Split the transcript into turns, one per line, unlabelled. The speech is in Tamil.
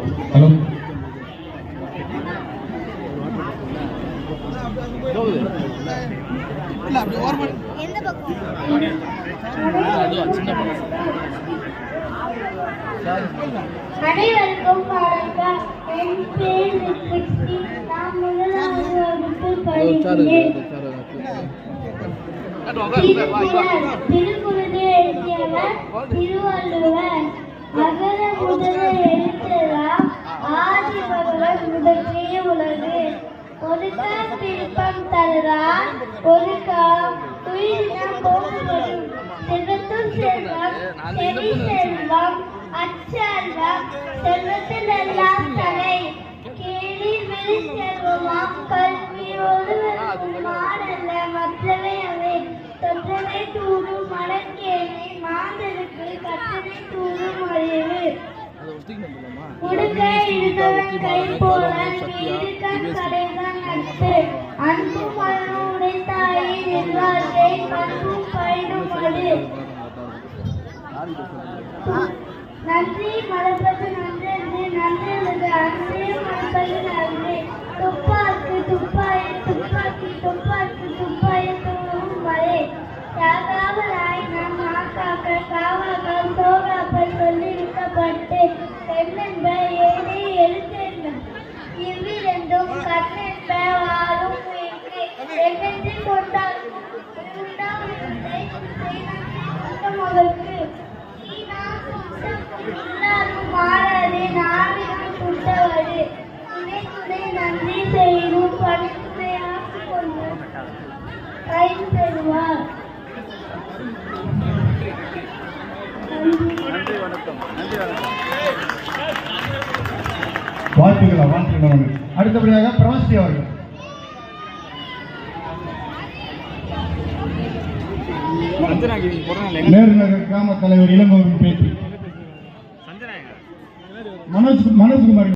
ஹலோ
அனைவருக்கும் வணக்கம். என் பேர் விக்ரம்சி. நான் முதலாவது வகுப்பில் படிக்கிறேன். திருக்குறளை எழுதியவர் திருவள்ளுவர். அகர முதல எழுத்தெல்லாம் ஆதி பகவன் முதற்றிய உலகு. ஒழுக்க திருப்பம் தருகிறான் ஒழுக்கம் துயிலினம் போகும்படும். செல்வத்துள் செல்வம் செவி செல்வம் அச்செல்வம் செல்வத்தில் எல்லாம் தலை. கேளிர் வெளி செல்வமாம் கல்வி ஒருவருக்கும் மாடல்ல மற்றவை அவை. தொற்றவை தூரும் மடக்கேணி மாந்தருக்கு கற்றனை தூரும் அறிவு. உடுக்க இருந்தவன் கை போலன் வீடுகண் கடைதான் நட்பு. அன்பும் மனமும் உடைத்தாயே நிர்வாகை பண்பும் பயனும் அது. நன்றி மறப்பது நன்றென்று நன்றெழுது அன்றே மறப்பது நன்றே. துப்பாக்கு துப்பாய துப்பாக்கி துப்பாக்கு துப்பாய தூரும் வரை. யாகாவலாய் நம் நாக்காக்க காவாக்கள் சோகாக்கள் சொல்லியிருக்கப்பட்டு பெண்ணென்ப ஏழை எழுத்தென்ப இவ்விரண்டும் கண்ணென்ப வாழும் என்னென்று கொண்டாலும் மகளுக்கு மாறாதே நாவினம் சுட்டவடு. துணை துணை நன்றி செய்யும் பணித்துணை ஆக்கிக் கொண்டு கைது பெறுவார்.
வாழ்த்துக்கள். அடுத்தபடியாக பிரவாசி அவர்கள். நேருநகர் கிராம தலைவர் இளங்கோவின் பேட்டி. மனோஜ்குமார்.